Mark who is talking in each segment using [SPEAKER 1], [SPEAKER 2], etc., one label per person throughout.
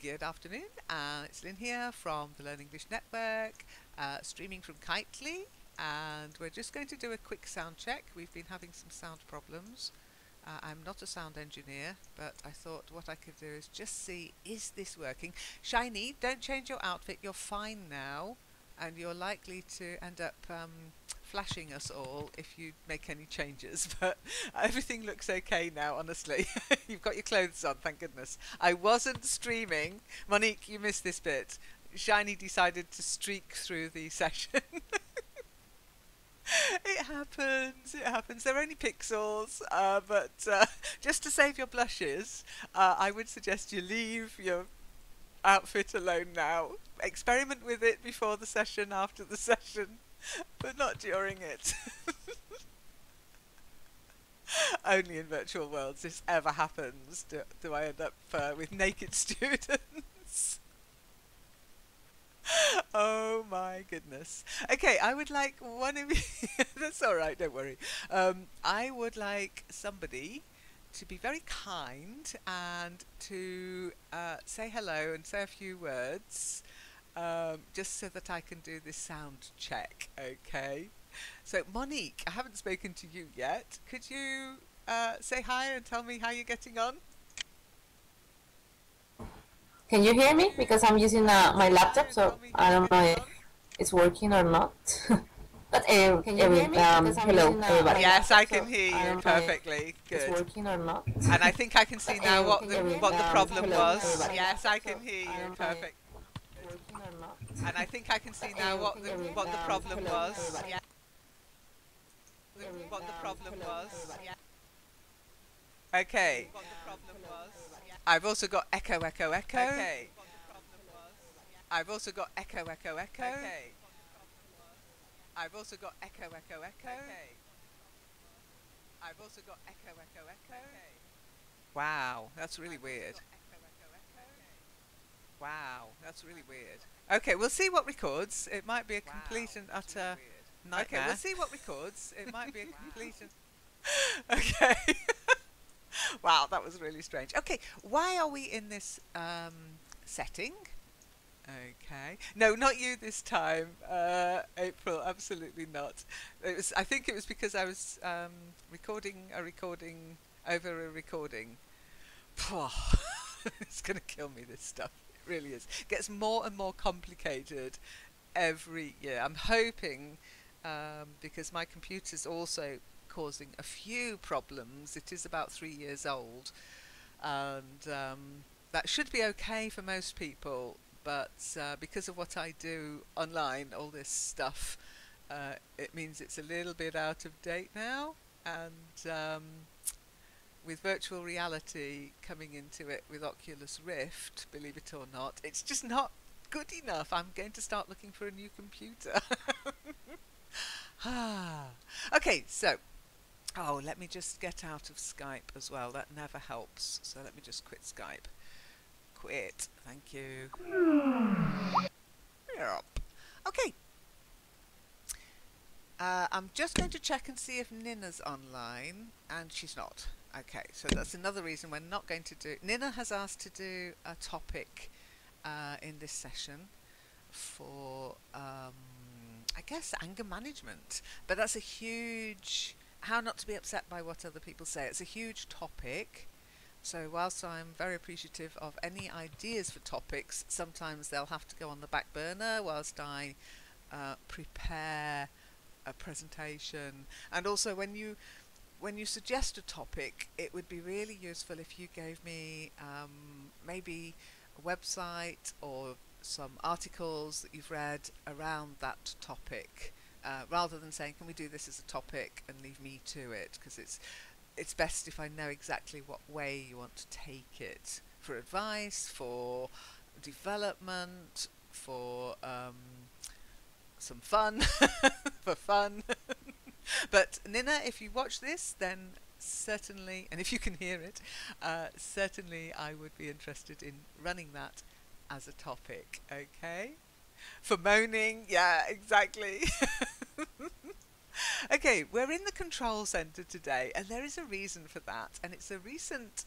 [SPEAKER 1] Good afternoon, it's Lynn here from the Learn English Network, streaming from Kitely, and we're just going to do a quick sound check. We've been having some sound problems. I'm not a sound engineer, but I thought what I could do is just see, is this working? Shiny, don't change your outfit, you're fine now, and you're likely to end up flashing us all if you make any changes, but everything looks okay now, honestly. You've got your clothes on, thank goodness. I wasn't streaming. Monique, you missed this bit. Shiny decided to streak through the session. It happens, it happens. They're only pixels, but just to save your blushes, I would suggest you leave your outfit alone now. Experiment with it before the session, after the session, but not during it. Only in virtual worlds this ever happens. Do I end up with naked students? Oh my goodness. Okay, I would like one of you. That's all right, don't worry. I would like somebody to be very kind and to say hello and say a few words, just so that I can do this sound check, okay? So, Monique, I haven't spoken to you yet. Could you say hi and tell me how you're getting on?
[SPEAKER 2] Can you hear me? Because I'm using my laptop, so I don't know if it's working or not. But hello, everybody.
[SPEAKER 1] Yes, I can hear you perfectly. Good.
[SPEAKER 2] It's working or not.
[SPEAKER 1] And I think I can see now what the problem was. Yes, I can hear you perfect. And I think I can see now what the problem was. Yeah. What the problem was. Okay. I've also got echo, echo, echo. Okay. I've also got echo, echo, echo. Okay. I've also got echo, echo, echo. Okay. I've also got echo, echo, echo. Wow, that's really weird. Wow, that's really weird. Okay, we'll see what records. It might be a complete and utter nightmare. Okay, we'll see what records. It might be a complete and... Okay. Wow, that was really strange. Okay, why are we in this setting? Okay. No, not you this time, April, absolutely not. I think it was because I was recording a recording over a recording. It's going to kill me, this stuff. It really is. It gets more and more complicated every year. I'm hoping, because my computer's also causing a few problems. It is about 3 years old, and that should be okay for most people, but because of what I do online, all this stuff, it means it's a little bit out of date now, and with virtual reality coming into it with Oculus Rift, believe it or not, it's just not good enough. I'm going to start looking for a new computer. Okay, so let me just get out of Skype as well. That never helps. So let me just quit Skype. Quit. Thank you. Yep. Okay. I'm just going to check and see if Nina's online, and she's not. Okay, so that's another reason we're not going to do... Nina has asked to do a topic in this session for, I guess, anger management. But that's a huge... How not to be upset by what other people say. It's a huge topic. So whilst I'm very appreciative of any ideas for topics, sometimes they'll have to go on the back burner whilst I prepare a presentation. And also when you suggest a topic, it would be really useful if you gave me maybe a website or some articles that you've read around that topic, rather than saying, can we do this as a topic, and leave me to it, because it's best if I know exactly what way you want to take it, for advice, for development, for some fun, for fun. But Nina, if you watch this, then certainly, and if you can hear it, certainly I would be interested in running that as a topic, okay? For moaning, yeah, exactly. Okay, we're in the control center today, and there is a reason for that, and it's a recent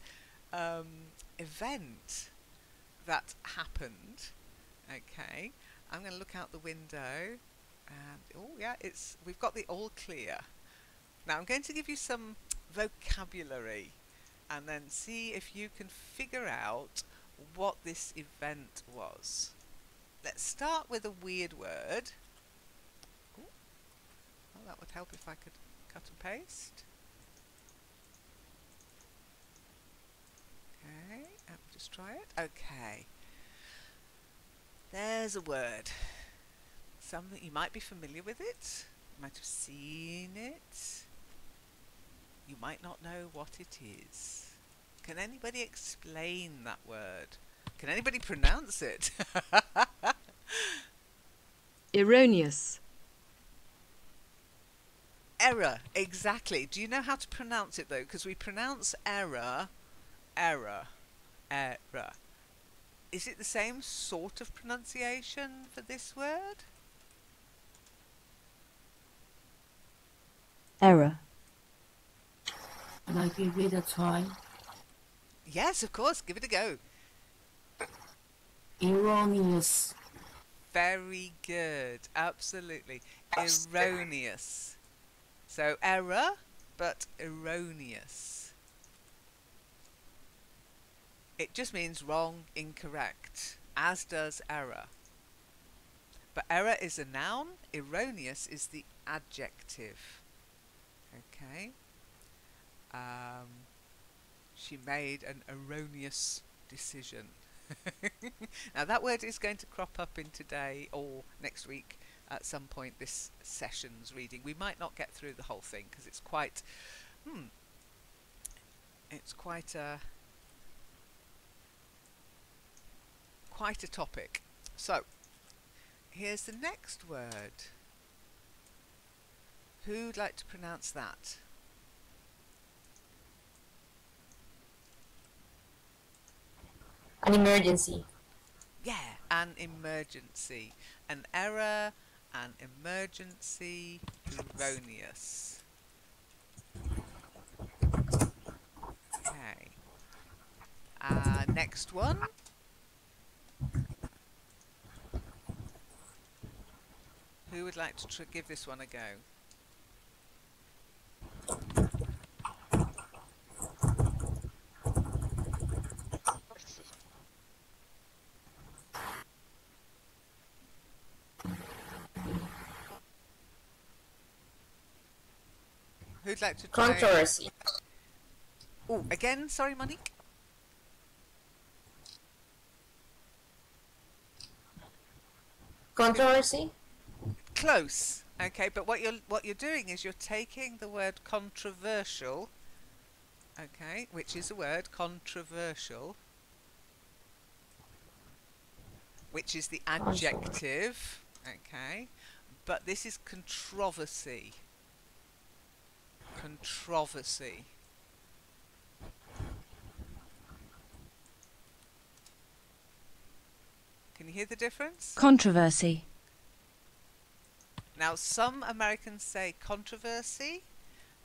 [SPEAKER 1] event that happened. Okay, I'm going to look out the window, and oh yeah, we've got the all clear. Now I'm going to give you some vocabulary, and then see if you can figure out what this event was. Let's start with a weird word. Ooh. Well, that would help if I could cut and paste. Okay, let me just try it. Okay, there's a word. Something you might be familiar with it. You might have seen it. You might not know what it is. Can anybody explain that word? Can anybody pronounce it?
[SPEAKER 3] Erroneous.
[SPEAKER 1] Error, exactly. Do you know how to pronounce it though? Because we pronounce error, error, error. Is it the same sort of pronunciation for this word?
[SPEAKER 3] Error.
[SPEAKER 2] Can I give it a try?
[SPEAKER 1] Yes, of course. Give it a go.
[SPEAKER 2] Erroneous.
[SPEAKER 1] Very good. Absolutely. Erroneous. So error, but erroneous. It just means wrong, incorrect, as does error. But error is a noun, erroneous is the adjective. Okay. She made an erroneous decision. Now that word is going to crop up in today or next week at some point this session's reading. We might not get through the whole thing because it's quite a topic. So here's the next word. Who'd like to pronounce that?
[SPEAKER 2] An emergency.
[SPEAKER 1] Yeah, an emergency. An error, an emergency, erroneous. Okay. Next one. Who would like to give this one a go? Who'd like to try?
[SPEAKER 2] Controversy.
[SPEAKER 1] Oh, again, sorry, Monique.
[SPEAKER 2] Controversy.
[SPEAKER 1] Close. Okay, but what you're doing is you're taking the word controversial, okay, which is the word controversial, which is the adjective, okay, but this is controversy. Controversy. Can you hear the difference?
[SPEAKER 3] Controversy.
[SPEAKER 1] Now, some Americans say controversy,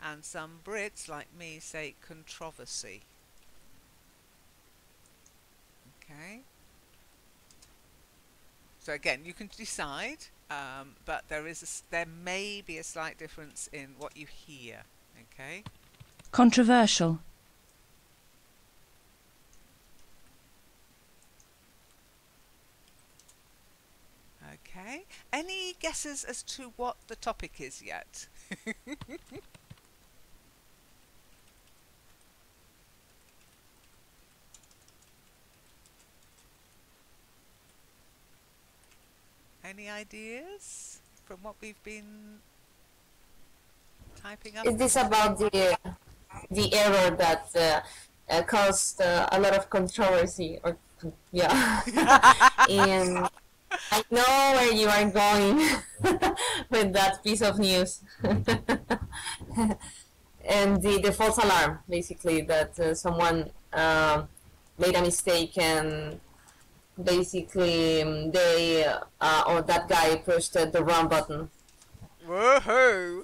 [SPEAKER 1] and some Brits, like me, say controversy. Okay. So again, you can decide, but there may be a slight difference in what you hear. Okay.
[SPEAKER 3] Controversial.
[SPEAKER 1] Okay. Any guesses as to what the topic is yet? Any ideas from what we've been typing up?
[SPEAKER 2] Is this about the error that caused a lot of controversy? Or yeah, and I know where you are going with that piece of news. And the false alarm, basically, that someone made a mistake and basically they or that guy pushed the wrong button.
[SPEAKER 1] Woohoo!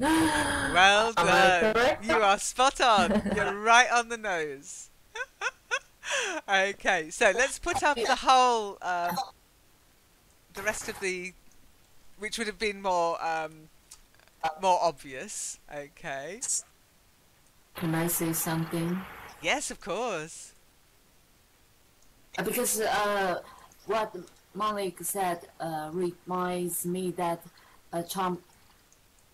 [SPEAKER 1] Well
[SPEAKER 2] Am I
[SPEAKER 1] done.
[SPEAKER 2] correct?
[SPEAKER 1] You are spot on. You're right on the nose. Okay, so let's put up the whole, the rest of the, which would have been more obvious. Okay.
[SPEAKER 4] Can I say something?
[SPEAKER 1] Yes, of course.
[SPEAKER 4] Because what Malik said reminds me that Trump,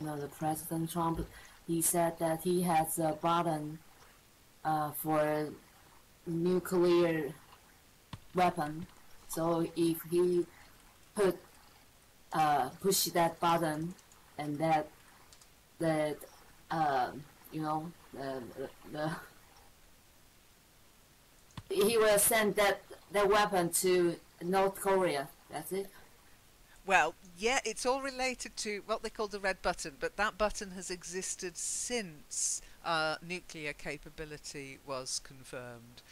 [SPEAKER 4] the President Trump, he said that he has a button for nuclear weapon. So if he push that button, and that you know the he will send that weapon to North Korea. That's it.
[SPEAKER 1] Well, yeah, it's all related to what they call the red button, but that button has existed since nuclear capability was confirmed.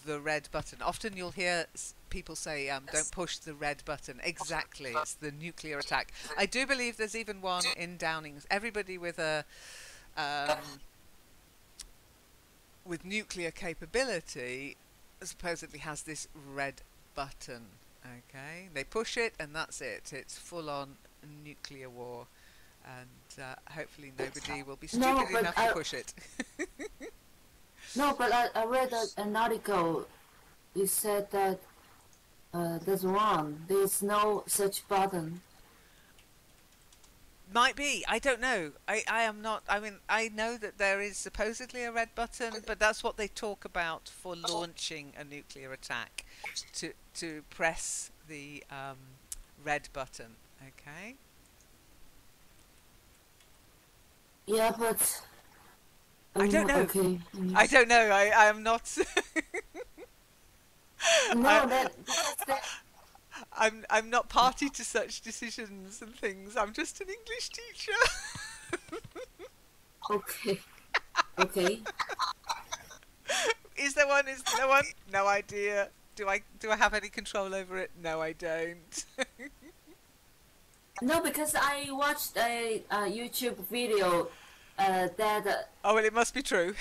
[SPEAKER 1] The red button. Often you'll hear people say, don't push the red button. Exactly, it's the nuclear attack. I do believe there's even one in Downings. Everybody with a with nuclear capability supposedly has this red button. Okay, they push it and that's it. It's full on nuclear war, and hopefully nobody will be stupid enough to push it.
[SPEAKER 4] No, but I read an article. It said that that's wrong. There's no such button.
[SPEAKER 1] Might be. I don't know. I am not. I mean, I know that there is supposedly a red button, but that's what they talk about for launching a nuclear attack, to press the red button. Okay.
[SPEAKER 4] Yeah, but
[SPEAKER 1] I don't know.
[SPEAKER 4] Okay.
[SPEAKER 1] I don't know. I am not.
[SPEAKER 4] No,
[SPEAKER 1] I'm not party to such decisions and things. I'm just an English teacher.
[SPEAKER 4] okay. Okay.
[SPEAKER 1] Is there one? Is there one? No idea. Do I have any control over it? No, I don't.
[SPEAKER 4] No, because I watched a YouTube video that.
[SPEAKER 1] Oh well, it must be true.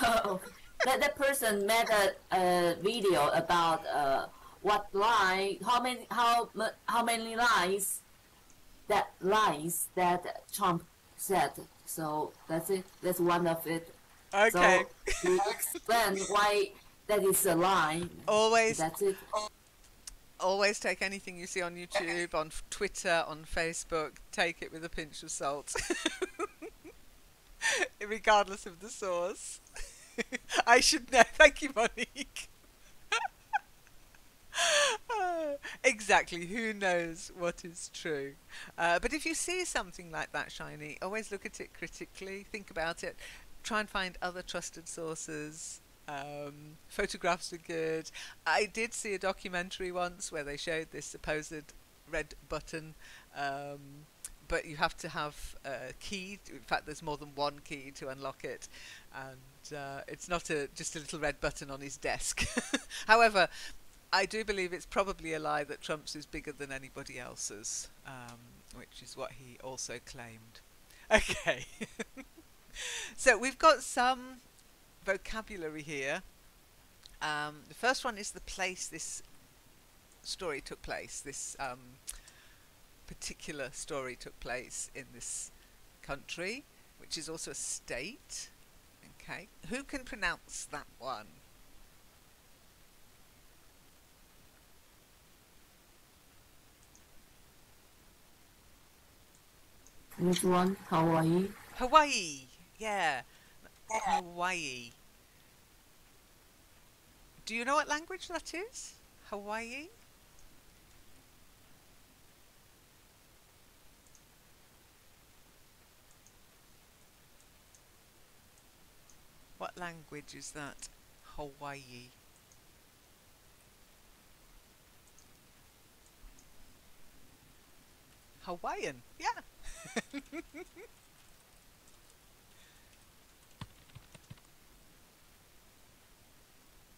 [SPEAKER 4] Oh, that person made a video about what lie, how many lies that Trump said. So that's it. That's one of it.
[SPEAKER 1] Okay.
[SPEAKER 4] So you explain why that is a lie.
[SPEAKER 1] Always.
[SPEAKER 4] That's it.
[SPEAKER 1] Always take anything you see on YouTube, on Twitter, on Facebook. Take it with a pinch of salt, regardless of the source. I should know. Thank you, Monique. Exactly. Who knows what is true? But if you see something like that, Shiny, always look at it critically. Think about it. Try and find other trusted sources. Photographs are good. I did see a documentary once where they showed this supposed red button, but you have to have a key. In fact, there's more than one key to unlock it, and it's not just a little red button on his desk. However, I do believe it's probably a lie that Trump's is bigger than anybody else's, which is what he also claimed. Okay. So we've got some vocabulary here. The first one is the place this story took place. This particular story took place in this country, which is also a state. Okay, who can pronounce that one?
[SPEAKER 4] Which one? Hawaii.
[SPEAKER 1] Hawaii. Yeah, Hawaii. Do you know what language that is? Hawaii? What language is that? Hawaii. Hawaiian, yeah.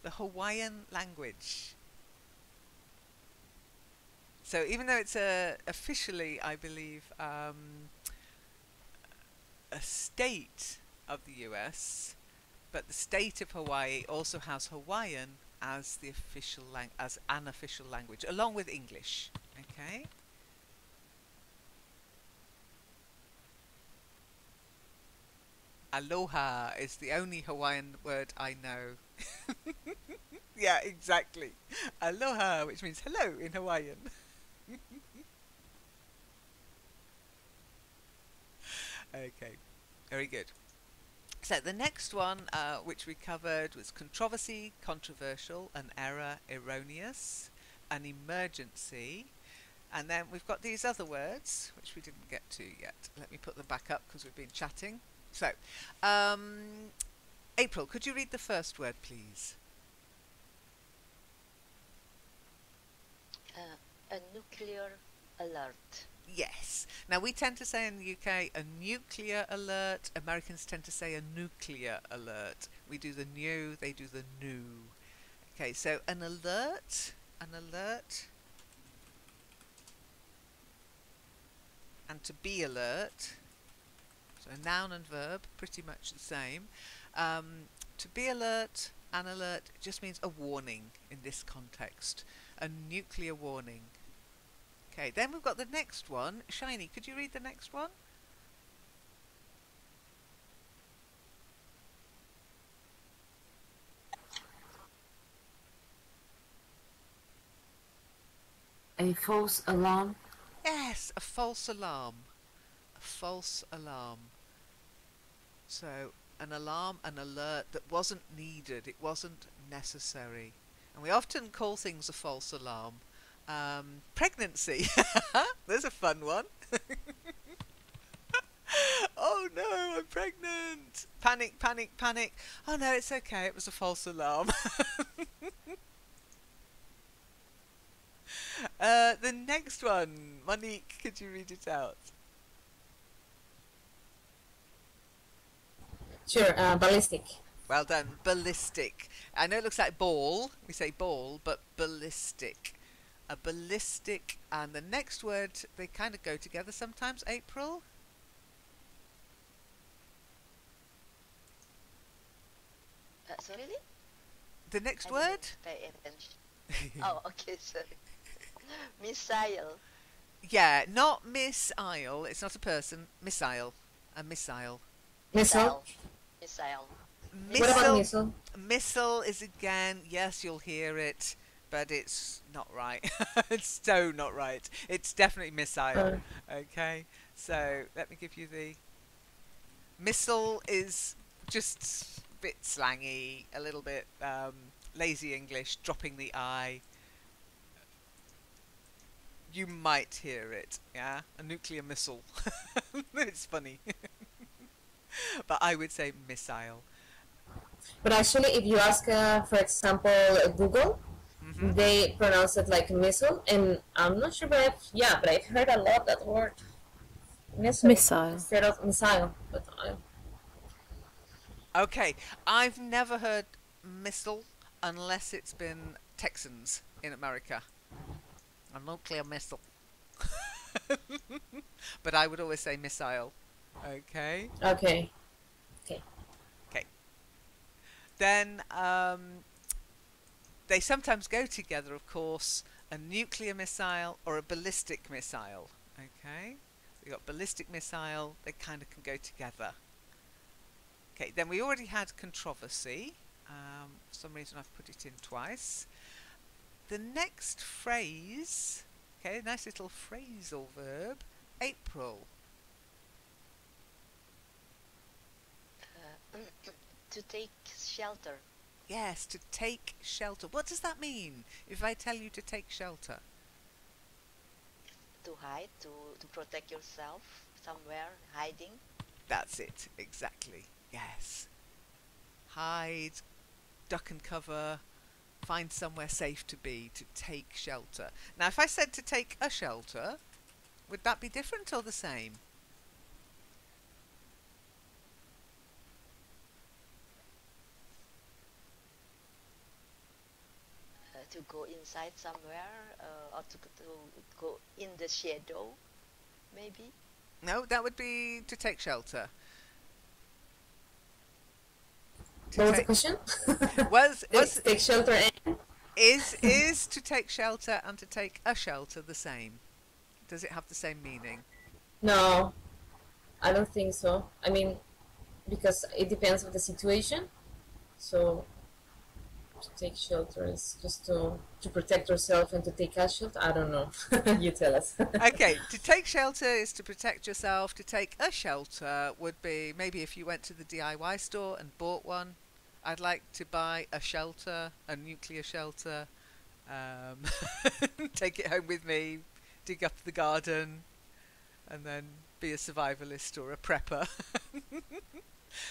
[SPEAKER 1] The Hawaiian language. So even though it's officially, I believe, a state of the US, but the state of Hawaii also has Hawaiian as the official as an official language, along with English. Okay. Aloha is the only Hawaiian word I know. Yeah, exactly. Aloha, which means hello in Hawaiian. Okay, very good. So the next one, which we covered, was controversy, controversial, an error, erroneous, an emergency. And then we've got these other words, which we didn't get to yet. Let me put them back up because we've been chatting. So, April, could you read the first word, please?
[SPEAKER 5] A nuclear alert.
[SPEAKER 1] Yes. Now, we tend to say in the UK a nuclear alert. Americans tend to say a nuclear alert. We do the new, they do the new. Okay, so an alert, and to be alert. So noun and verb, pretty much the same. To be alert, an alert just means a warning in this context. A nuclear warning. Okay, then we've got the next one. Shiny, could you read the next one?
[SPEAKER 4] A false alarm.
[SPEAKER 1] Yes, a false alarm. A false alarm. So, an alarm, an alert that wasn't needed, it wasn't necessary. And we often call things a false alarm. Pregnancy. There's a fun one. Oh no, I'm pregnant. Panic, panic, panic. Oh no, it's okay, it was a false alarm. The next one, Monique, could you read it out?
[SPEAKER 2] Sure, ballistic.
[SPEAKER 1] Well done, ballistic. I know it looks like ball, we say ball, but ballistic. A ballistic, and the next word, they kind of go together sometimes, April?
[SPEAKER 5] Sorry?
[SPEAKER 1] The next
[SPEAKER 5] I
[SPEAKER 1] word?
[SPEAKER 5] didn't pay attention. Oh, okay, sorry. Missile.
[SPEAKER 1] Yeah, not missile, it's not a person, missile. A missile.
[SPEAKER 2] Missile.
[SPEAKER 5] Missile.
[SPEAKER 2] What about missile?
[SPEAKER 1] Missile is again, yes, you'll hear it, but it's not right. It's so not right. It's definitely missile. Okay, so let me give you the... Missile is just a bit slangy, a little bit lazy English, dropping the I. You might hear it, yeah? A nuclear missile. It's funny. But I would say missile.
[SPEAKER 2] But actually, if you ask, for example, Google, they pronounce it like missile, and I'm not sure, but I've heard a lot that word missile instead of missile. But
[SPEAKER 1] Okay, I've never heard missile unless it's been Texans in America. A nuclear missile. But I would always say missile. Okay.
[SPEAKER 2] Okay.
[SPEAKER 1] Then they sometimes go together, of course, a nuclear missile or a ballistic missile. Okay. We got ballistic missile, they kind of can go together. Okay, then we already had controversy. For some reason I've put it in twice. The next phrase, okay, nice little phrasal verb, April.
[SPEAKER 5] To take shelter.
[SPEAKER 1] Yes, to take shelter. What does that mean if I tell you to take shelter?
[SPEAKER 5] To hide, to protect yourself somewhere, hiding.
[SPEAKER 1] That's it, exactly. Yes. Hide, duck and cover, find somewhere safe to be, to take shelter. Now, if I said to take a shelter, would that be different or the same?
[SPEAKER 5] To go inside somewhere, or to go in the shadow, maybe.
[SPEAKER 1] No, that would be to take shelter.
[SPEAKER 2] What was the question?
[SPEAKER 1] Was
[SPEAKER 2] Take shelter and...
[SPEAKER 1] is to take shelter and to take a shelter the same? Does it have the same meaning?
[SPEAKER 2] No, I don't think so. I mean, because it depends on the situation. So to take shelter is just to protect yourself, and to take a shelter, I don't know. You tell us.
[SPEAKER 1] Okay, to take shelter is to protect yourself. To take a shelter would be maybe if you went to the DIY store and bought one. I'd like to buy a shelter, a nuclear shelter, take it home with me, dig up the garden, and then be a survivalist or a prepper.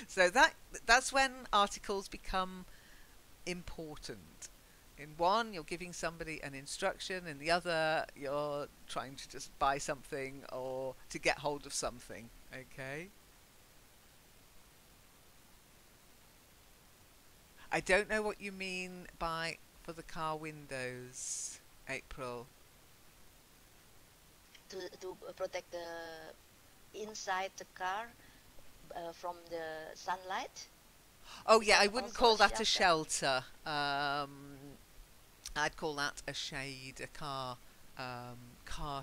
[SPEAKER 1] So that's when articles become important. In one, you're giving somebody an instruction. In the other, you're trying to just buy something or to get hold of something. Okay? I don't know what you mean by for the car windows, April.
[SPEAKER 5] To protect the inside the car from the sunlight.
[SPEAKER 1] Oh yeah, I
[SPEAKER 5] Is that
[SPEAKER 1] wouldn't
[SPEAKER 5] also
[SPEAKER 1] call
[SPEAKER 5] a
[SPEAKER 1] that a shelter. I'd call that a shade, a car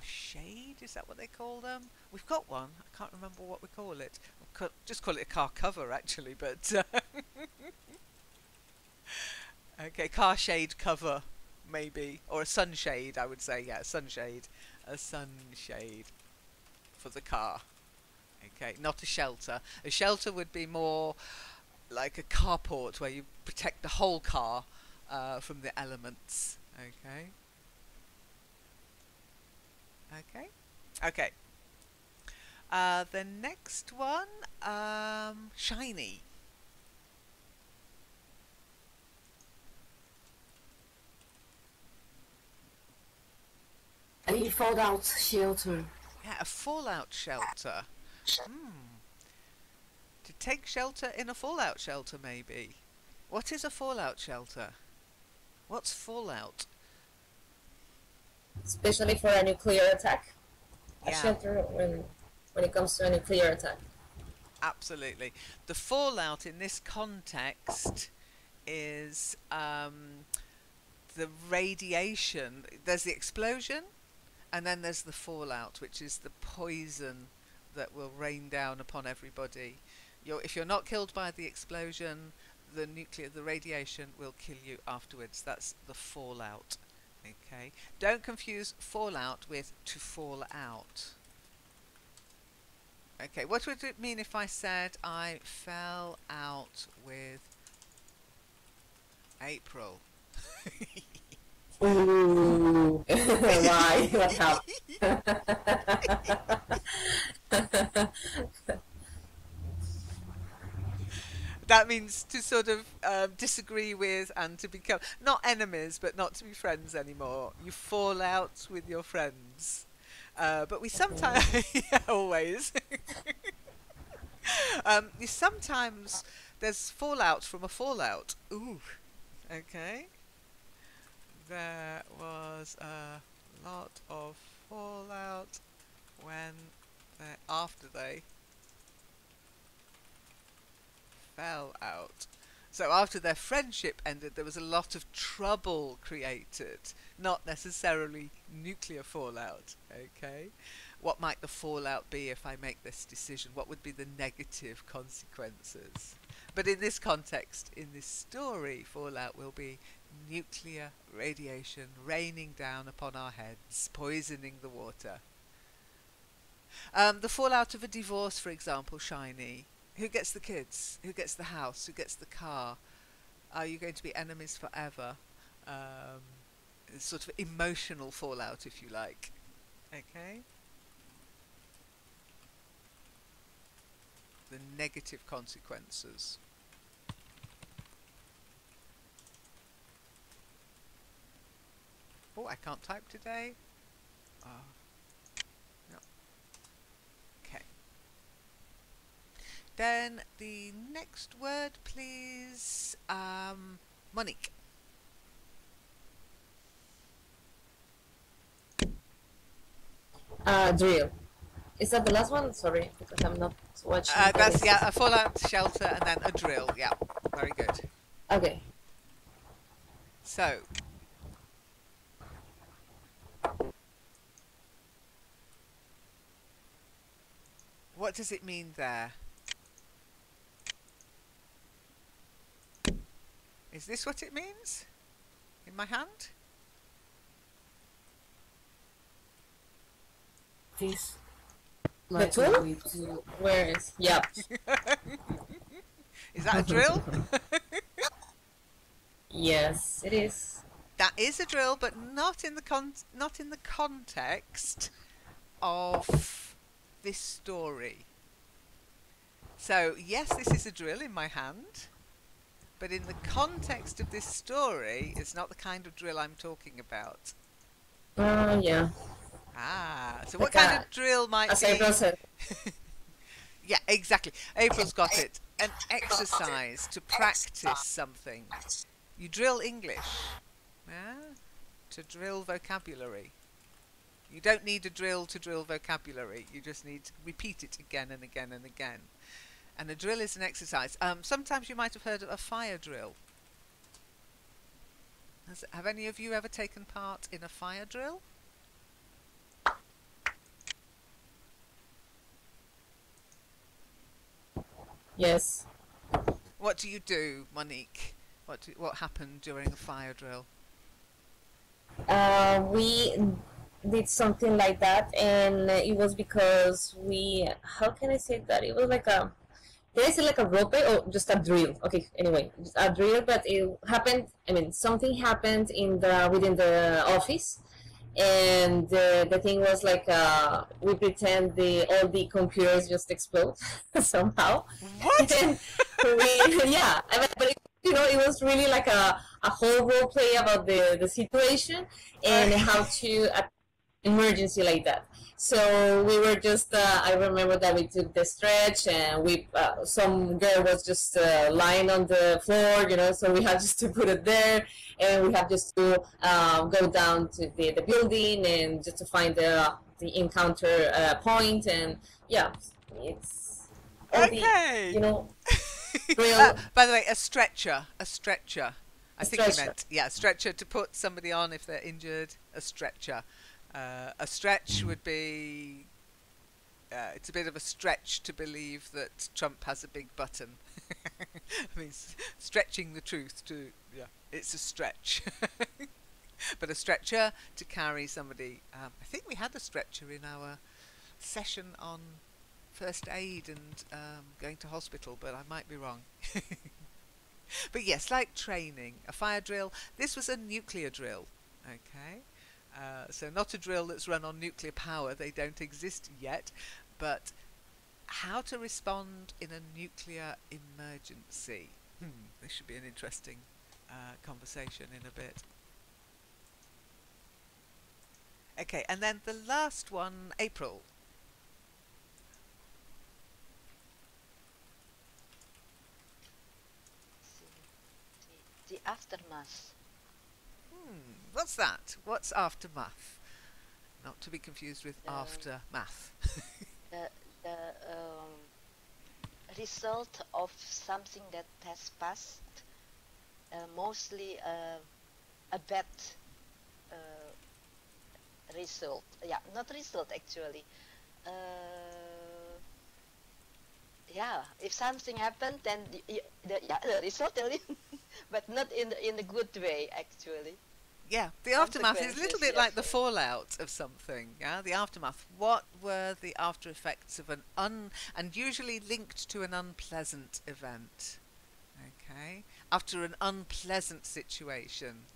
[SPEAKER 1] shade. Is that what they call them? We've got one. I can't remember what we call it. Just call it a car cover, actually. But okay, car shade cover, maybe, or a sunshade. I would say, yeah, sunshade, a sunshade for the car. Okay, not a shelter. A shelter would be more like a carport where you protect the whole car from the elements. Okay. Okay. Okay. The next one, shiny.
[SPEAKER 4] A fallout shelter.
[SPEAKER 1] Yeah, a fallout shelter. To take shelter in a fallout shelter, maybe. What is a fallout shelter? What's fallout?
[SPEAKER 2] Especially for a nuclear attack. A
[SPEAKER 1] Yeah.
[SPEAKER 2] shelter when it comes to a nuclear attack.
[SPEAKER 1] Absolutely. The fallout in this context is the radiation. There's the explosion, and then there's the fallout, which is the poison that will rain down upon everybody. If you're not killed by the explosion, the radiation will kill you afterwards. That's the fallout. Okay. Don't confuse fallout with to fall out. Okay, what would it mean if I said I fell out with April?
[SPEAKER 2] Ooh. Why? What happened?
[SPEAKER 1] That means to sort of disagree with and to become, not enemies, but not to be friends anymore. You fall out with your friends. But we sometimes, yeah, always. Sometimes there's fallout from a fallout. Ooh, okay. There was a lot of fallout after they fell out. So after their friendship ended, there was a lot of trouble created, not necessarily nuclear fallout. Okay, what might the fallout be if I make this decision? What would be the negative consequences? But in this context, in this story, fallout will be nuclear radiation raining down upon our heads, poisoning the water. The fallout of a divorce, for example, shiny. Who gets the kids? Who gets the house? Who gets the car? Are you going to be enemies forever? Sort of emotional fallout, if you like. Okay? The negative consequences. Oh, I can't type today. No. Okay. Then the next word, please. Monique.
[SPEAKER 2] Drill. Is that the last one? Sorry, because I'm not watching.
[SPEAKER 1] That's, yeah, a fallout shelter and then a drill. Yeah, Very good.
[SPEAKER 2] Okay.
[SPEAKER 1] So, what does it mean there? Is this what it means? In my hand?
[SPEAKER 4] This.
[SPEAKER 2] The
[SPEAKER 4] Like
[SPEAKER 2] tool?
[SPEAKER 4] we do.
[SPEAKER 2] Where is? Yep.
[SPEAKER 1] Is that a drill?
[SPEAKER 2] Yes, it is.
[SPEAKER 1] That is a drill, but not in the context of this story. So, yes, this is a drill in my hand, but in the context of this story, it's not the kind of drill I'm talking about.
[SPEAKER 2] Yeah.
[SPEAKER 1] Ah, so
[SPEAKER 2] Like
[SPEAKER 1] what kind of drill might
[SPEAKER 2] As
[SPEAKER 1] be?
[SPEAKER 2] April said.
[SPEAKER 1] Yeah, exactly. April's got it. An exercise to practice something. You drill English, yeah? To drill vocabulary. You don't need a drill to drill vocabulary. You just need to repeat it again and again and again. And a drill is an exercise. Sometimes you might have heard of a fire drill. Have any of you ever taken part in a fire drill?
[SPEAKER 2] Yes.
[SPEAKER 1] What do you do, Monique? What happened during a fire drill?
[SPEAKER 2] We did something like that, and it was because how can I say that? It was like can I say like a role play or just a drill? Okay, anyway, just a drill, but it happened, I mean, something happened within the office, and the thing was like we pretend all the computers just explode somehow.
[SPEAKER 1] What?
[SPEAKER 2] And yeah, I mean, but it was really like a whole role play about the situation and how to emergency like that. So we were just I remember that we took the stretch, and we some girl was just lying on the floor, so we had just to put it there, and we have just to go down to the building and just to find the encounter point. And yeah, it's all
[SPEAKER 1] Okay.
[SPEAKER 2] real.
[SPEAKER 1] By the way, a stretcher. I think you
[SPEAKER 2] Stretcher.
[SPEAKER 1] meant, yeah, a stretcher to put somebody on if they're injured. A stretcher. A stretch would be. It's a bit of a stretch to believe that Trump has a big button. I mean, stretching the truth it's a stretch. But a stretcher to carry somebody. I think we had a stretcher in our session on first aid and going to hospital, but I might be wrong. But yes, like training, a fire drill. This was a nuclear drill, okay? So not a drill that's run on nuclear power, they don't exist yet, but how to respond in a nuclear emergency. This should be an interesting conversation in a bit. Okay, and then the last one, April.
[SPEAKER 5] The aftermath.
[SPEAKER 1] What's that? What's aftermath? Not to be confused with aftermath.
[SPEAKER 5] The result of something that has passed, mostly a bad result. Yeah, not result actually. Yeah, if something happened, then the result, but not in the good way actually.
[SPEAKER 1] Yeah, the aftermath is a little
[SPEAKER 5] Consequences,
[SPEAKER 1] bit like the
[SPEAKER 5] yes.
[SPEAKER 1] fallout of something. Yeah, the aftermath. What were the after effects of and usually linked to an unpleasant event? Okay, after an unpleasant situation,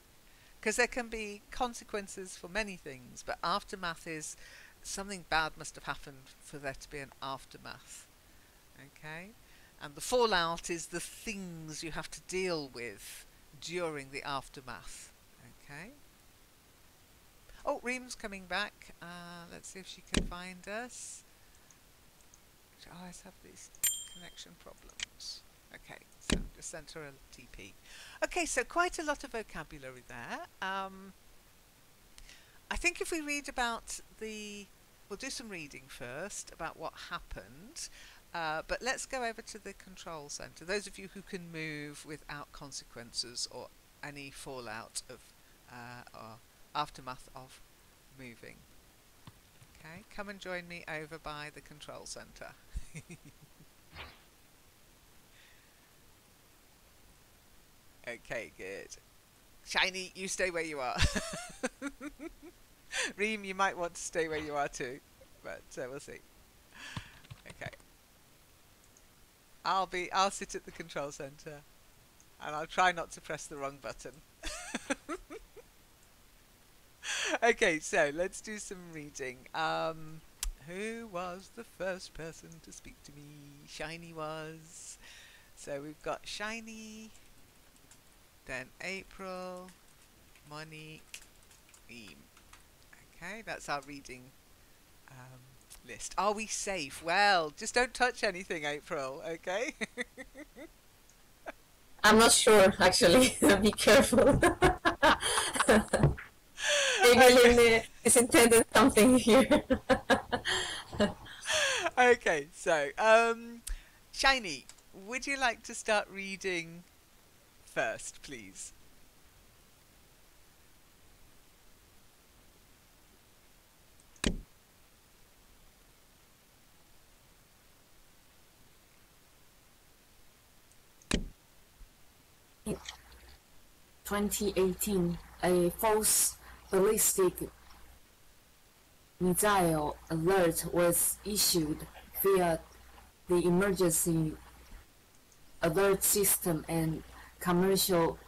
[SPEAKER 1] because there can be consequences for many things, but aftermath is something bad must have happened for there to be an aftermath. Okay, and the fallout is the things you have to deal with during the aftermath. Okay. Oh, Reem's coming back. Let's see if she can find us. She always have these connection problems. Okay, so just sent her a TP. Okay, so quite a lot of vocabulary there. I think if we read about we'll do some reading first about what happened. But let's go over to the control center. Those of you who can move without consequences or any fallout of or aftermath of moving. Okay, come and join me over by the control center. Okay, good. Shiny, you stay where you are. Reem, you might want to stay where you are too, but we'll see. Okay. I'll sit at the control center, and I'll try not to press the wrong button. Okay, so let's do some reading. Who was the first person to speak to me? Shiny was. So we've got Shiny, then April, Monique, Reem. Okay, that's our reading list. Are we safe? Well, just don't touch anything, April, okay?
[SPEAKER 2] I'm not sure, actually. Be careful. Maybe is intended something here.
[SPEAKER 1] Okay, so, Shiny, would you like to start reading first, please?
[SPEAKER 4] In 2018, a false ballistic missile alert was issued via the emergency alert system and commercial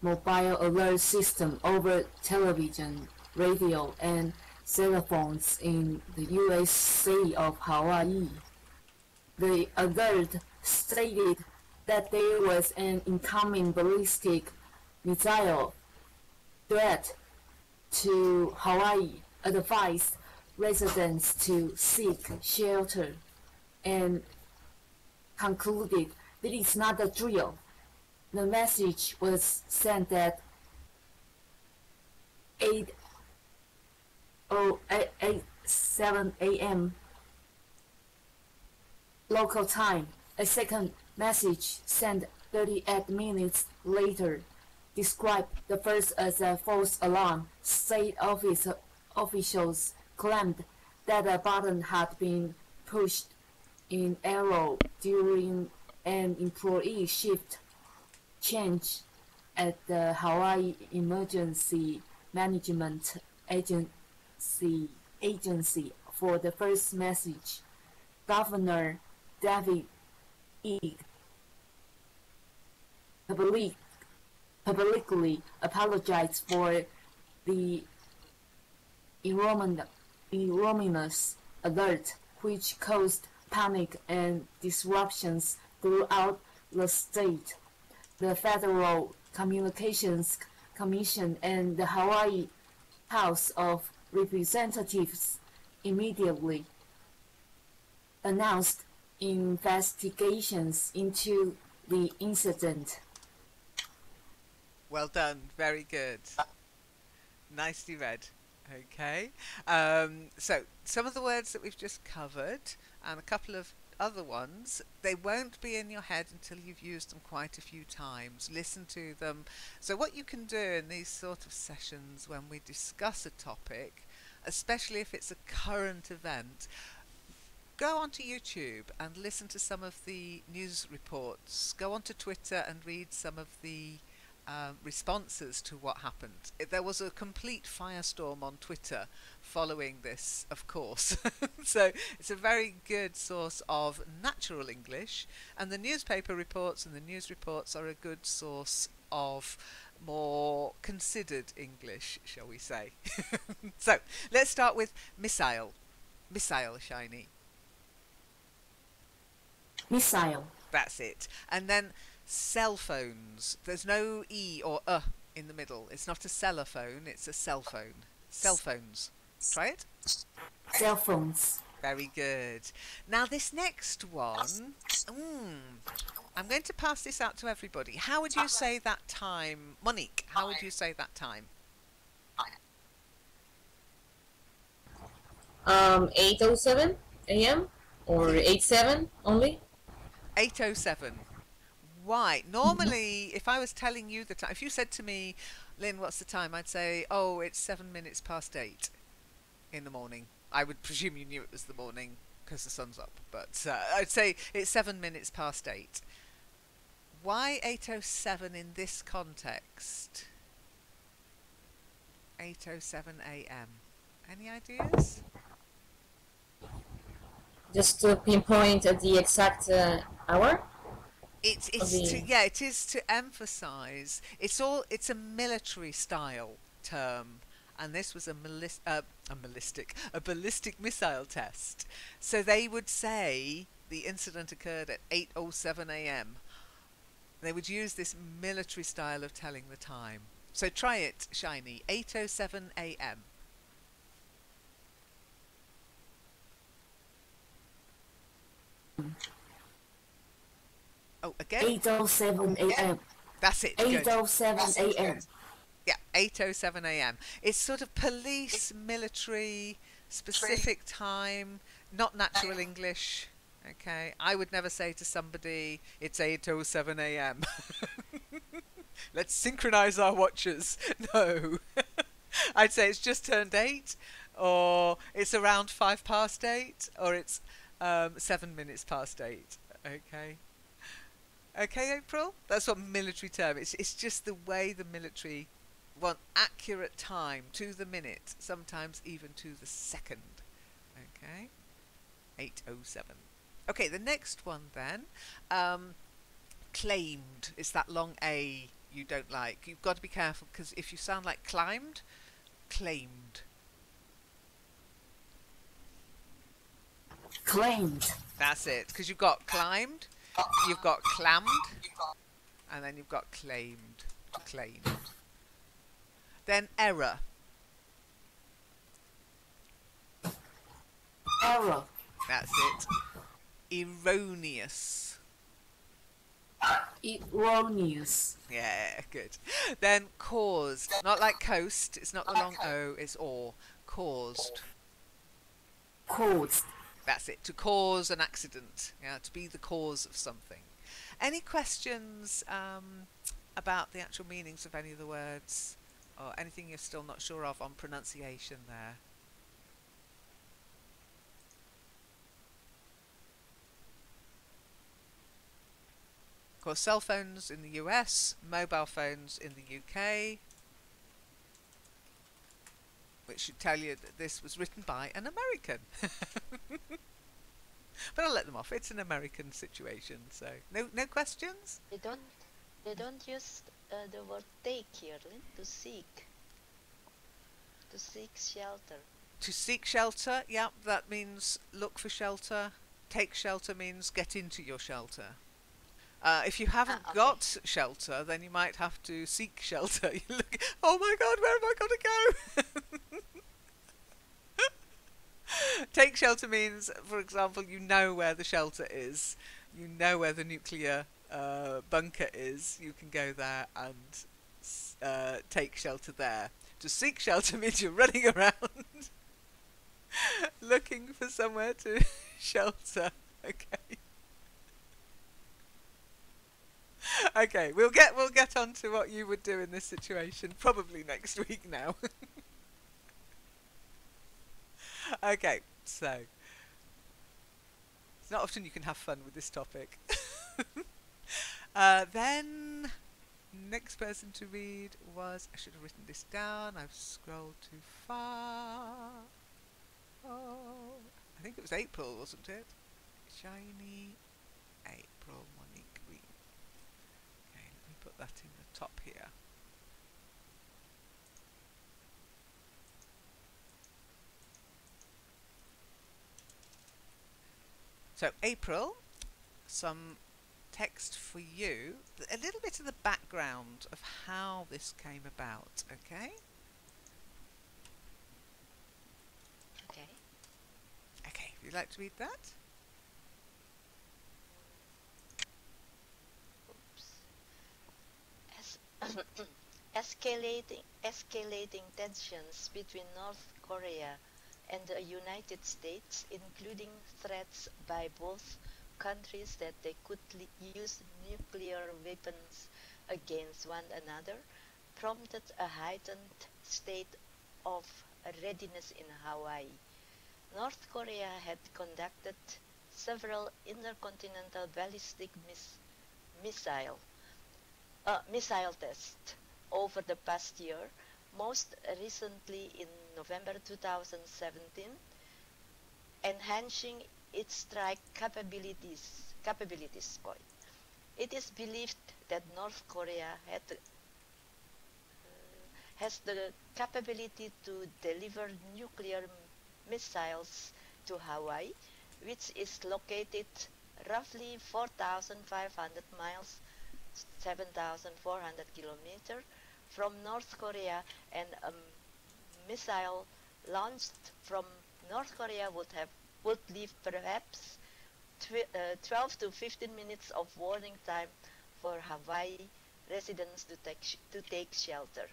[SPEAKER 4] mobile alert system over television, radio, and cell phones in the U.S. state of Hawaii. The alert stated that there was an incoming ballistic missile threat to Hawaii, advised residents to seek shelter, and concluded that it's not a drill. The message was sent at 8:07 a.m. local time. A second message sent 38 minutes later described the first as a false alarm. State officials claimed that a button had been pushed in error during an employee shift change at the Hawaii Emergency Management Agency. For the first message, Governor David Ige publicly apologized for the erroneous alert, which caused panic and disruptions throughout the state. The Federal Communications Commission and the Hawaii House of Representatives immediately announced investigations into the incident.
[SPEAKER 1] Well done, very good. Nicely read. Okay, so some of the words that we've just covered and a couple of other ones, they won't be in your head until you've used them quite a few times. Listen to them. So what you can do in these sort of sessions when we discuss a topic, especially if it's a current event, go onto YouTube and listen to some of the news reports. Go onto Twitter and read some of the responses to what happened. There was a complete firestorm on Twitter following this, of course. So it's a very good source of natural English, and the newspaper reports and the news reports are a good source of more considered English, shall we say. So let's start with missile. Missile, Shiny.
[SPEAKER 4] Missile.
[SPEAKER 1] That's it. And then cell phones. There's no E or in the middle. It's not a cellophone, it's a cell phone. Cell phones. Try it.
[SPEAKER 4] Cell phones.
[SPEAKER 1] Very good. Now this next one, I'm going to pass this out to everybody. How would you say that time? Monique, how would you say that time?
[SPEAKER 2] 8:07 a.m. Or 87 only?
[SPEAKER 1] 8:07. Why? Normally, if I was telling you the time, if you said to me, Lynn, what's the time? I'd say, oh, it's 7 minutes past 8 in the morning. I would presume you knew it was the morning because the sun's up, but I'd say it's 7 minutes past 8. Why 8:07 in this context? 8:07 a.m. Any ideas?
[SPEAKER 2] Just to pinpoint at the exact hour?
[SPEAKER 1] It's it is to emphasize it's a military style term, and this was a ballistic missile test. So they would say the incident occurred at 8:07 a.m. They would use this military style of telling the time. So try it, Shiny. 8:07 a.m. Oh, again?
[SPEAKER 4] 8:07 a.m.
[SPEAKER 1] That's it. Good.
[SPEAKER 4] 8:07 a.m.
[SPEAKER 1] Yeah, 8:07 a.m. It's sort of police, military, specific time, not natural English. Okay, I would never say to somebody, it's 8:07 a.m. Let's synchronize our watches. No. I'd say it's just turned 8, or it's around 8:05, or it's 7 minutes past 8. Okay. Okay, April? That's what military term. It's just the way the military want accurate time to the minute, sometimes even to the second. Okay? 8:07. Okay, the next one then. Claimed. It's that long A you don't like. You've got to be careful because if you sound like climbed, claimed.
[SPEAKER 4] Claimed.
[SPEAKER 1] That's it. Because you've got climbed, you've got clammed, and then you've got claimed. Claimed. Then error.
[SPEAKER 4] Error.
[SPEAKER 1] That's it. Erroneous.
[SPEAKER 4] Erroneous.
[SPEAKER 1] Yeah, good. Then caused. Not like coast. It's not the long O, it's or. Caused.
[SPEAKER 4] Caused.
[SPEAKER 1] That's it. To cause an accident. Yeah, to be the cause of something. Any questions about the actual meanings of any of the words? Or anything you're still not sure of on pronunciation there? Of course, cell phones in the US, mobile phones in the UK, which should tell you that this was written by an American. But I'll let them off. It's an American situation, so no questions?
[SPEAKER 5] They don't use the word take here, Lynn, to seek. To seek shelter.
[SPEAKER 1] To seek shelter, yeah, that means look for shelter. Take shelter means get into your shelter. If you haven't
[SPEAKER 5] Okay.
[SPEAKER 1] got shelter, then you might have to seek shelter. You look, oh my God, where have I got to go? Take shelter means, for example, you know where the shelter is. You know where the nuclear bunker is. You can go there and take shelter there. To seek shelter means you're running around looking for somewhere to shelter. Okay. Okay, we'll get on to what you would do in this situation probably next week now. Okay, so it's not often you can have fun with this topic. Then next person to read was, I should have written this down, I've scrolled too far. Oh, I think it was April, wasn't it? Shiny April, Monique Green. Okay, let me put that in the top here. So April, some text for you, a little bit of the background of how this came about, okay?
[SPEAKER 5] Okay.
[SPEAKER 1] Okay, would you like to read that?
[SPEAKER 5] Oops. Escalating tensions between North Korea and the United States, including threats by both countries that they could use nuclear weapons against one another, prompted a heightened state of readiness in Hawaii. North Korea had conducted several intercontinental ballistic missile tests over the past year, most recently in November 2017, enhancing its strike capabilities. It is believed that North Korea has the capability to deliver nuclear missiles to Hawaii, which is located roughly 4,500 miles, 7,400 kilometers from North Korea, and a missile launched from North Korea would leave perhaps 12 to 15 minutes of warning time for Hawaii residents to take shelter.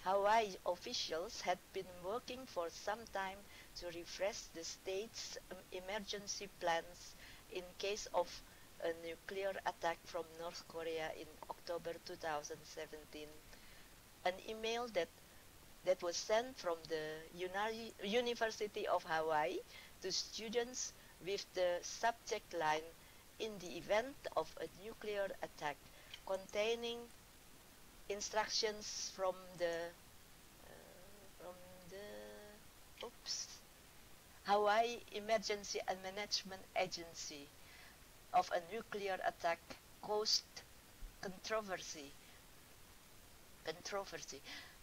[SPEAKER 5] Hawaii officials had been working for some time to refresh the state's emergency plans in case of a nuclear attack from North Korea in October 2017. An email that was sent from the University of Hawaii to students with the subject line, "In the event of a nuclear attack," containing instructions from the Hawaii Emergency and Management Agency of a nuclear attack caused controversy.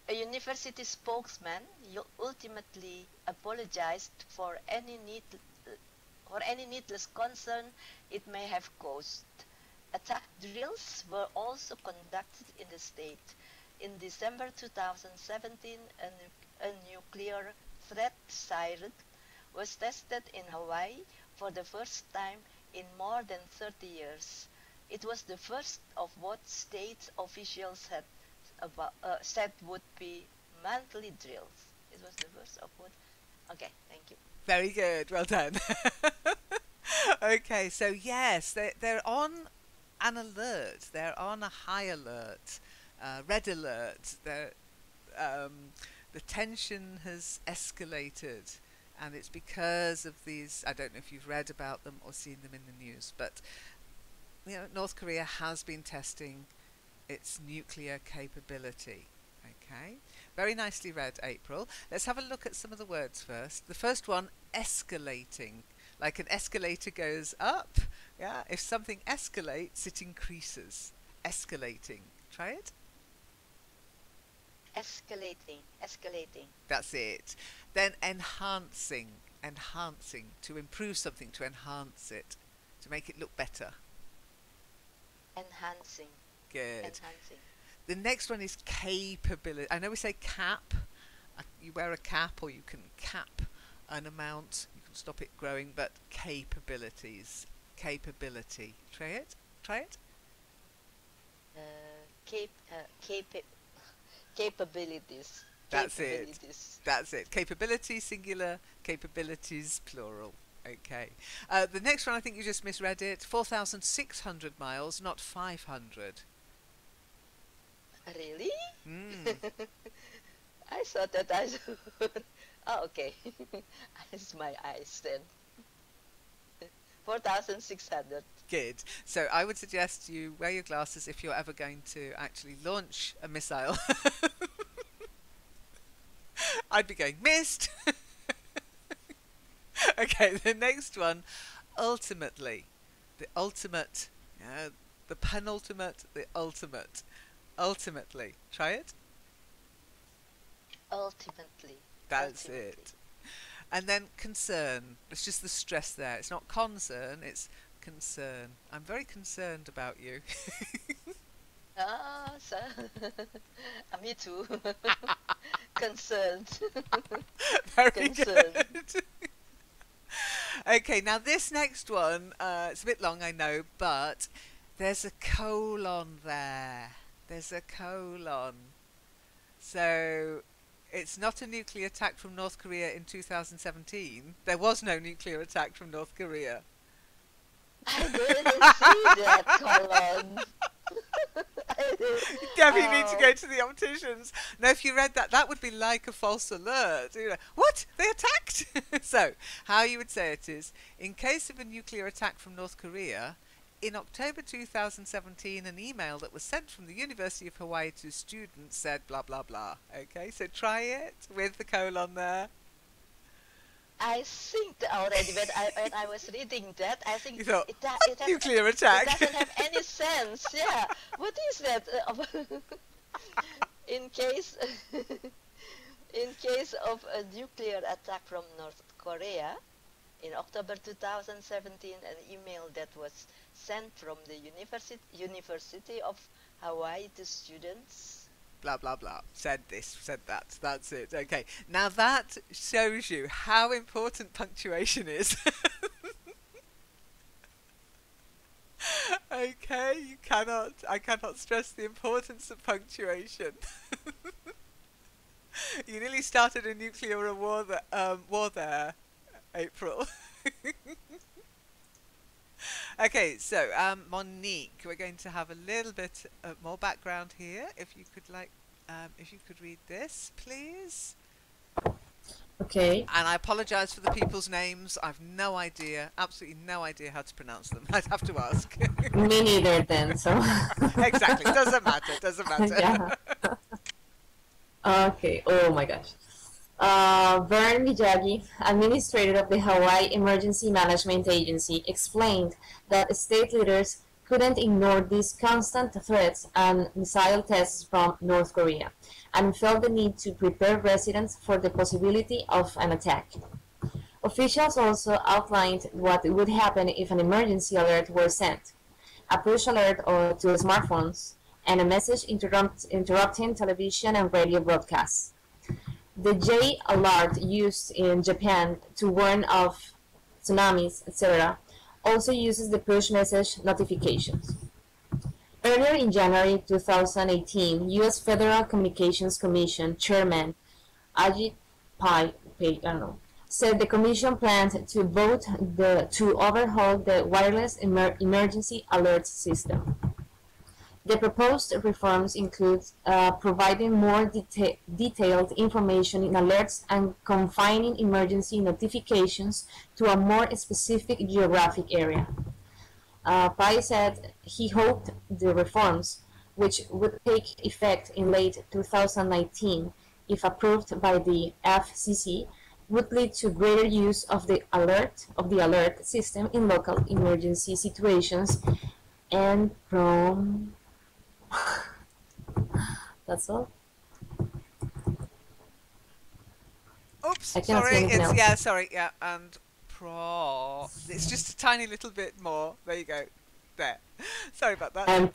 [SPEAKER 5] A university spokesman ultimately apologized for any needless concern it may have caused. Attack drills were also conducted in the state. In December 2017, a nuclear threat siren was tested in Hawaii for the first time in more than 30 years. It was the first of what state officials had said would be monthly drills. It was the first of what... Okay, thank you.
[SPEAKER 1] Very good, well done. Okay, so yes, they're on an alert. They're on a high alert, red alert. The tension has escalated, and it's because of these. I don't know if you've read about them or seen them in the news, but North Korea has been testing its nuclear capability. Okay, very nicely read, April. Let's have a look at some of the words first. The first one, escalating. Like an escalator goes up. Yeah, if something escalates, it increases. Escalating. Try it.
[SPEAKER 5] Escalating.
[SPEAKER 1] That's it. Then enhancing. To improve something, to enhance it, to make it look better.
[SPEAKER 5] Enhancing.
[SPEAKER 1] Good. The next one is capability. I know we say cap. You wear a cap, or you can cap an amount. You can stop it growing, but capability. Try it.
[SPEAKER 5] Capabilities.
[SPEAKER 1] That's it. Capability singular, capabilities plural. Okay. The next one, I think you just misread it. 4,600 miles, not 500.
[SPEAKER 5] Really?
[SPEAKER 1] Mm.
[SPEAKER 5] I thought that I should. Oh, okay. It's my eyes then. 4,600.
[SPEAKER 1] Good. So I would suggest you wear your glasses if you're ever going to actually launch a missile. I'd be going, missed! Okay, the next one, ultimately. The ultimate, the penultimate, the ultimate. Ultimately. Try it.
[SPEAKER 5] Ultimately.
[SPEAKER 1] That's it. And then concern. It's just the stress there. It's not concern, it's concern. I'm very concerned about you.
[SPEAKER 5] So me too. Concerned.
[SPEAKER 1] Very
[SPEAKER 5] Concerned.
[SPEAKER 1] good. Okay, now this next one, it's a bit long, I know, but there's a colon there. There's a colon. So It's not a nuclear attack from North Korea in 2017. There was no nuclear attack from North Korea.
[SPEAKER 5] I didn't see that, Colin.
[SPEAKER 1] Gabby, you need to go to the opticians. Now, if you read that, that would be like a false alert. You know, what? They attacked? So, how you would say it is, in case of a nuclear attack from North Korea, in October 2017, an email that was sent from the University of Hawaii to students said blah, blah, blah. Okay, so try it with the colon there.
[SPEAKER 5] I think already when I was reading that, I think
[SPEAKER 1] You thought,
[SPEAKER 5] it has,
[SPEAKER 1] nuclear
[SPEAKER 5] it
[SPEAKER 1] attack?
[SPEAKER 5] doesn't have any sense. Yeah, what is that? In case of a nuclear attack from North Korea, in October 2017, an email that was sent from the University of Hawaii to students.
[SPEAKER 1] Blah, blah, blah. Said this, said that. That's it. Okay. Now that shows you how important punctuation is. Okay, I cannot stress the importance of punctuation. You nearly started a nuclear war there, April. Okay, so Monique, we're going to have a little bit more background here. If you could read this, please.
[SPEAKER 2] Okay.
[SPEAKER 1] And I apologise for the people's names. I've no idea, absolutely no idea how to pronounce them. I'd have to ask.
[SPEAKER 2] Me neither then, so.
[SPEAKER 1] Exactly, doesn't matter.
[SPEAKER 2] Yeah. Okay, oh my gosh. Vern Miyagi, administrator of the Hawaii Emergency Management Agency, explained that state leaders couldn't ignore these constant threats and missile tests from North Korea, and felt the need to prepare residents for the possibility of an attack. Officials also outlined what would happen if an emergency alert were sent: a push alert to smartphones, and a message interrupting television and radio broadcasts. The J alert used in Japan to warn of tsunamis, etc., also uses the push message notifications. Earlier in January 2018, U.S. Federal Communications Commission Chairman Ajit Pai, said the commission planned to vote to overhaul the wireless emergency alert system. The proposed reforms include providing more detailed information in alerts and confining emergency notifications to a more specific geographic area. Pai said he hoped the reforms, which would take effect in late 2019 if approved by the FCC, would lead to greater use of the alert system in local emergency situations and from That's all.
[SPEAKER 1] Oops,
[SPEAKER 2] I cannot see
[SPEAKER 1] sorry.
[SPEAKER 2] anything else.
[SPEAKER 1] And it's just a tiny little bit more. There you go. There. Sorry about that.
[SPEAKER 2] And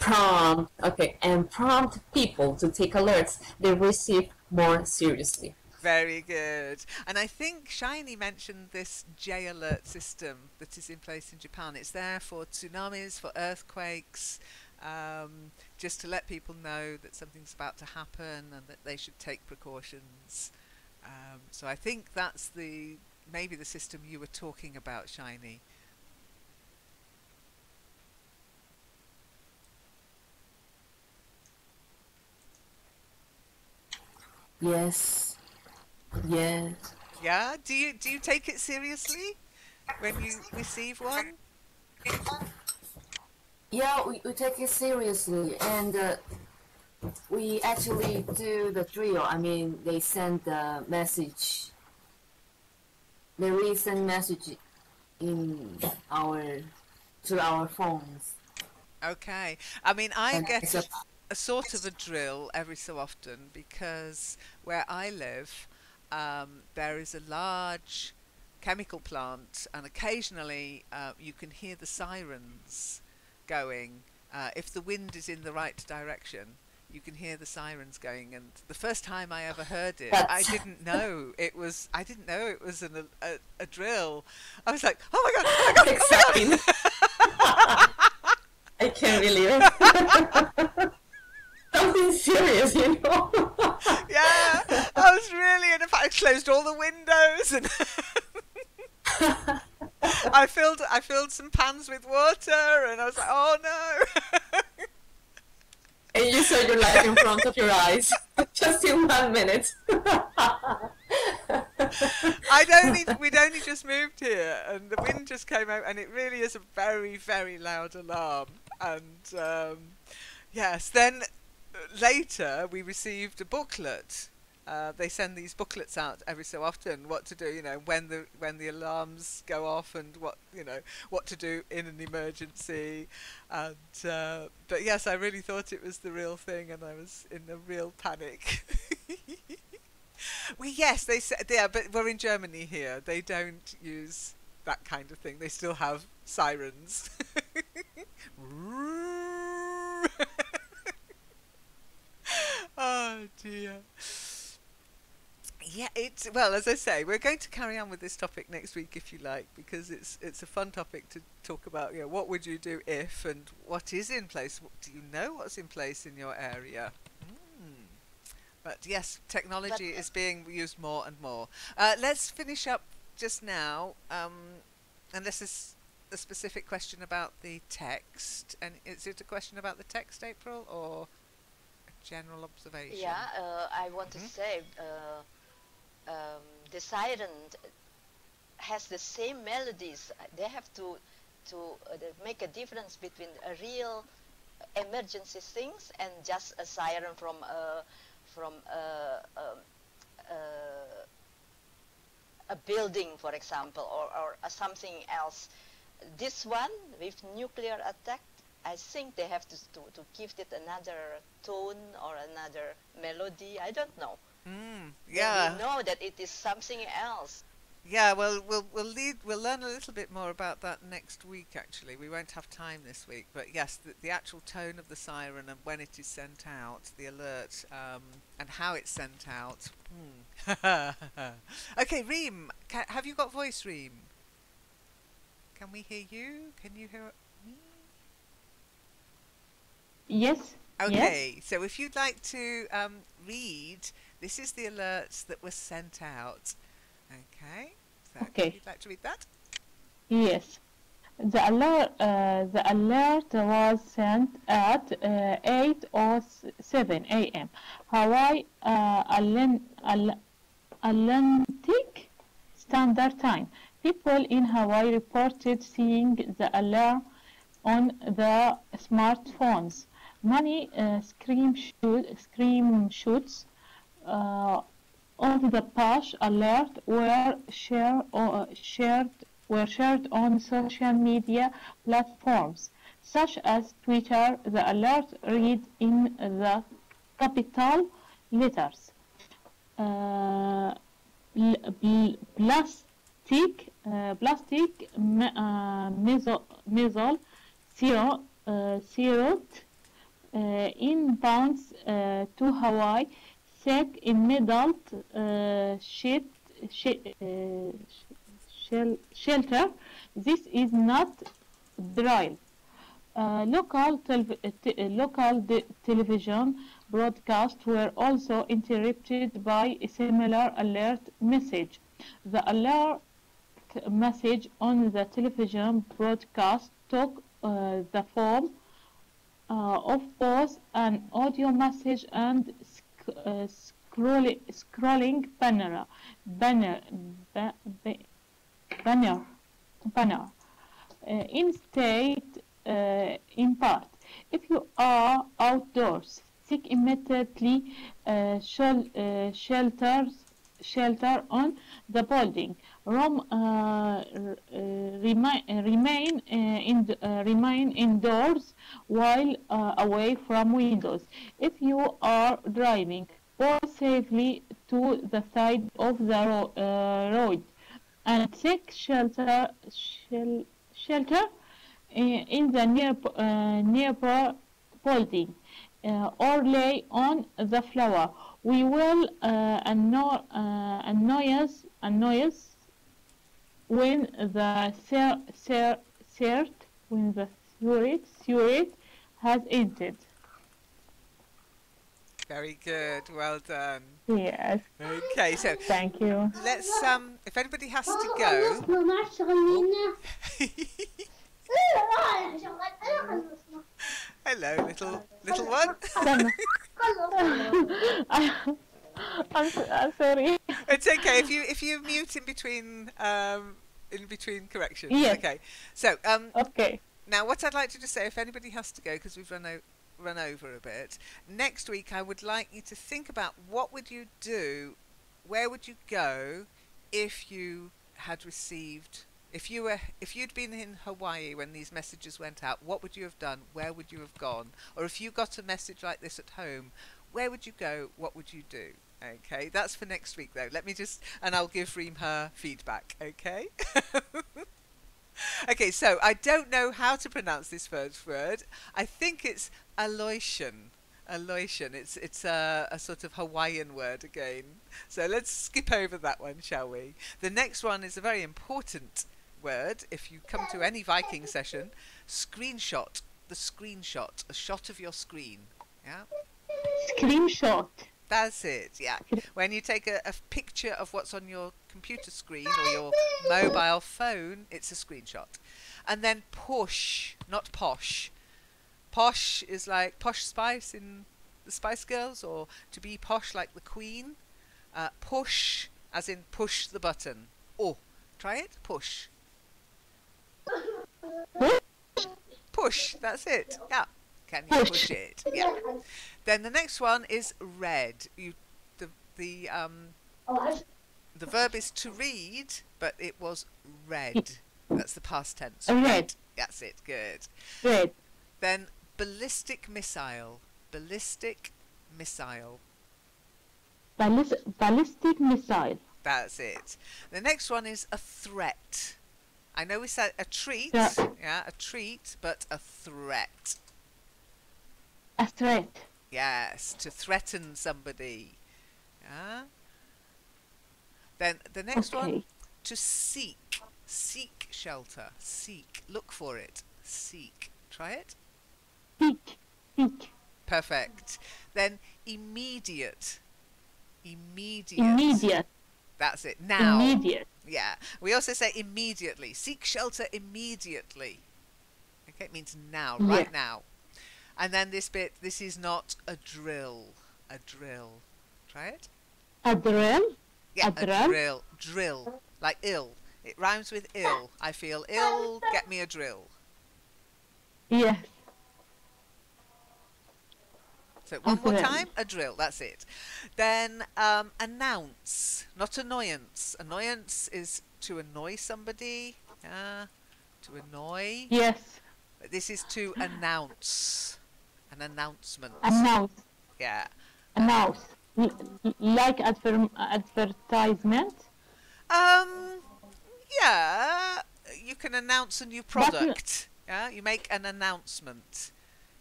[SPEAKER 2] prompt people to take alerts they receive more seriously.
[SPEAKER 1] Very good. And I think Shiny mentioned this J alert system that is in place in Japan. It's there for tsunamis, for earthquakes, just to let people know that something's about to happen and that they should take precautions. So I think that's maybe the system you were talking about, Shiny.
[SPEAKER 4] Yes. Yes.
[SPEAKER 1] Yeah? Do you take it seriously when you receive one?
[SPEAKER 4] Yeah, we take it seriously, and we actually do the drill. I mean, they send the message. They resend message to our phones.
[SPEAKER 1] Okay. I mean, I
[SPEAKER 4] And
[SPEAKER 1] get
[SPEAKER 4] it's a-
[SPEAKER 1] a sort of a drill every so often because where I live, there is a large chemical plant, and occasionally you can hear the sirens going. If the wind is in the right direction, you can hear the sirens going. And the first time I ever heard it, I didn't know it was a drill. I was like, oh my god, oh my god,
[SPEAKER 2] Exciting. I can't believe it. Something serious, you know.
[SPEAKER 1] Yeah, I was really closed all the windows and I filled some pans with water, and I was like, oh no.
[SPEAKER 2] And you saw your life in front of your eyes, just in 1 minute.
[SPEAKER 1] We'd only just moved here, and the wind just came out, and it really is a very, very loud alarm. And yes, then later we received a booklet. They send these booklets out every so often, what to do, you know, when the alarms go off, and what to do in an emergency. And but yes, I really thought it was the real thing, and I was in a real panic. They said, yeah, but we're in Germany here. They don't use that kind of thing. They still have sirens. Oh dear. Yeah, well, as I say, we're going to carry on with this topic next week if you like, because it's a fun topic to talk about. What would you do if, and what is in place? Do you know what's in place in your area? But yes, technology is being used more and more. Let's finish up just now, unless there's a specific question about the text. And is it a question about the text, April, or a general observation?
[SPEAKER 5] Yeah, I want to say the siren has the same melodies. They have to make a difference between a real emergency things and just a siren from a building, for example, or something else. This one with nuclear attack, I think they have to give it another tone or another melody. I don't know.
[SPEAKER 1] Yeah.
[SPEAKER 5] We know that it is something else.
[SPEAKER 1] Yeah, well, we'll learn a little bit more about that next week. Actually, we won't have time this week, but yes, the actual tone of the siren and when it is sent out, the alert, and how it's sent out. Okay, Reem, have you got voice, Reem? Can we hear you? Can you hear me?
[SPEAKER 6] Yes.
[SPEAKER 1] Okay, so if you'd like to read, this is the alerts that were sent out. Okay, so if you'd like to read that.
[SPEAKER 6] Yes. The alert was sent at 8:07 a.m. Hawaii Atlantic Standard Time. People in Hawaii reported seeing the alert on the smartphones. Many screenshots of the Pash alert were shared on social media platforms such as Twitter. The alert read in the capital letters: plastic missile syrup inbounds to Hawaii. Sick in middle shelter. This is not drill. Local television broadcasts were also interrupted by a similar alert message. The alert message on the television broadcast took the form of both an audio message and scrolling banner. In part, if you are outdoors, seek immediately shelter on the building. Remain indoors while away from windows. If you are driving, go safely to the side of the road and seek shelter in the nearby building or lay on the floor. We will annoyance when the turret has entered.
[SPEAKER 1] Very good. Well done.
[SPEAKER 6] Yes.
[SPEAKER 1] Okay, so
[SPEAKER 6] Thank you.
[SPEAKER 1] let's if anybody has to go. Hello, little one.
[SPEAKER 6] I'm sorry.
[SPEAKER 1] It's okay if you mute in between corrections.
[SPEAKER 6] Yes.
[SPEAKER 1] Okay. So
[SPEAKER 6] Okay.
[SPEAKER 1] now what I'd like to just say, if anybody has to go because we've run over a bit, next week I would like you to think about what would you do, where would you go if you had received, if you'd been in Hawaii when these messages went out, what would you have done? Where would you have gone? Or if you got a message like this at home, where would you go? What would you do? Okay, that's for next week though. And I'll give Reem her feedback, okay? Okay, so I don't know how to pronounce this first word. I think it's Aloysian. Aloysian. It's a sort of Hawaiian word again. So let's skip over that one, shall we? The next one is a very important word. If you come to any Viking session, screenshot. The screenshot. A shot of your screen. Yeah?
[SPEAKER 6] Screenshot.
[SPEAKER 1] That's it, yeah. When you take a picture of what's on your computer screen or your mobile phone, it's a screenshot. And then push, not posh. Posh is like Posh Spice in the Spice Girls, or to be posh like the Queen. Push, as in push the button. Oh, try it. Push. Push, that's it. Yeah. Can you push it? Yeah. Then the next one is read. The verb is to read, but it was read. That's the past tense.
[SPEAKER 6] Read.
[SPEAKER 1] That's it. Good.
[SPEAKER 6] Read.
[SPEAKER 1] Then ballistic missile. Ballistic missile.
[SPEAKER 6] Ballistic missile.
[SPEAKER 1] That's it. The next one is a threat. I know we said a treat.
[SPEAKER 6] Yeah.
[SPEAKER 1] Yeah, a treat, but a threat.
[SPEAKER 6] A threat.
[SPEAKER 1] Yes, to threaten somebody. Yeah. Then the next one, to seek. Seek shelter. Seek. Look for it. Seek. Try it.
[SPEAKER 6] Seek. Seek.
[SPEAKER 1] Perfect. Then immediate. Immediate.
[SPEAKER 6] Immediate.
[SPEAKER 1] That's it. Now.
[SPEAKER 6] Immediate.
[SPEAKER 1] Yeah. We also say immediately. Seek shelter immediately. Okay, it means now, right now. And then this bit, this is not a drill. A drill. Try it.
[SPEAKER 6] A drill?
[SPEAKER 1] Yeah,
[SPEAKER 6] a drill?
[SPEAKER 1] drill. Drill. Like ill. It rhymes with ill. I feel ill, get me a drill.
[SPEAKER 6] Yes.
[SPEAKER 1] So one more time, a drill, that's it. Then announce, not annoyance. Annoyance is to annoy somebody. To annoy.
[SPEAKER 6] Yes.
[SPEAKER 1] This is to announce. An announcement.
[SPEAKER 6] Announce.
[SPEAKER 1] Yeah.
[SPEAKER 6] Announce. Like advertisement?
[SPEAKER 1] Yeah. You can announce a new product. Yeah. You make an announcement.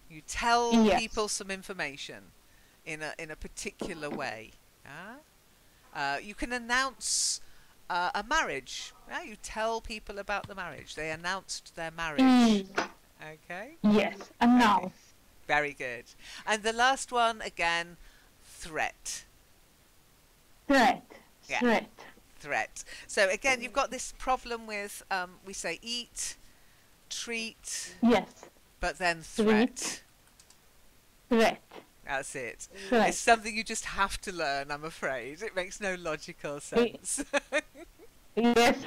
[SPEAKER 1] You tell people some information in a particular way. Yeah. You can announce a marriage. Yeah. You tell people about the marriage. They announced their marriage. Okay.
[SPEAKER 6] Yes. Announce.
[SPEAKER 1] Okay. Very good. And the last one again, threat.
[SPEAKER 6] Threat.
[SPEAKER 1] Yeah.
[SPEAKER 6] Threat.
[SPEAKER 1] Threat. So again, you've got this problem with we say eat, treat,
[SPEAKER 6] yes,
[SPEAKER 1] but then threat.
[SPEAKER 6] Threat.
[SPEAKER 1] That's it.
[SPEAKER 6] Threat.
[SPEAKER 1] It's something you just have to learn, I'm afraid. It makes no logical sense.
[SPEAKER 6] Yes.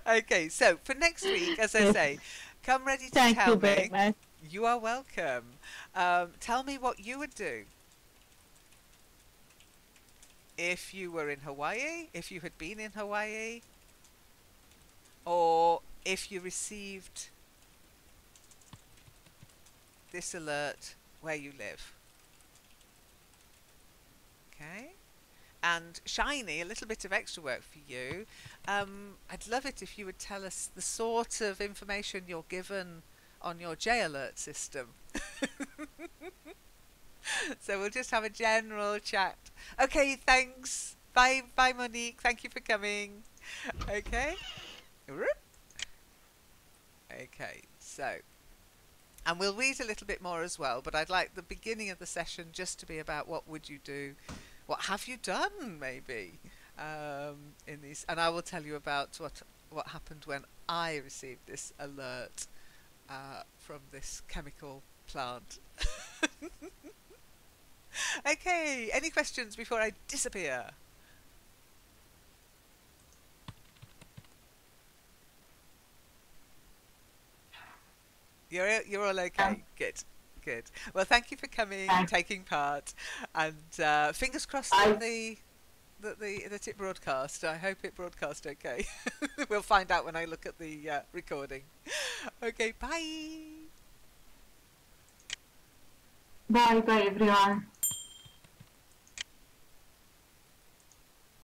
[SPEAKER 1] Okay, so for next week, as I say, come ready to
[SPEAKER 6] Thank
[SPEAKER 1] tell
[SPEAKER 6] you
[SPEAKER 1] me.
[SPEAKER 6] very much.
[SPEAKER 1] You are welcome. Tell me what you would do if you were in Hawaii, if you had been in Hawaii, or if you received this alert where you live. Okay? And Shiny, a little bit of extra work for you. I'd love it if you would tell us the sort of information you're given on your J Alert system. So we'll just have a general chat. Okay, thanks. Bye, Monique. Thank you for coming. Okay. Okay, so And we'll read a little bit more as well, but I'd like the beginning of the session just to be about what would you do, what have you done maybe in these, and I will tell you about what happened when I received this alert from this chemical plant. Okay, any questions before I disappear? You're all okay. Good. Well, thank you for coming, taking part, and fingers crossed that that it broadcast. I hope it broadcast okay. We'll find out when I look at the recording. Okay, bye.
[SPEAKER 7] Bye, everyone.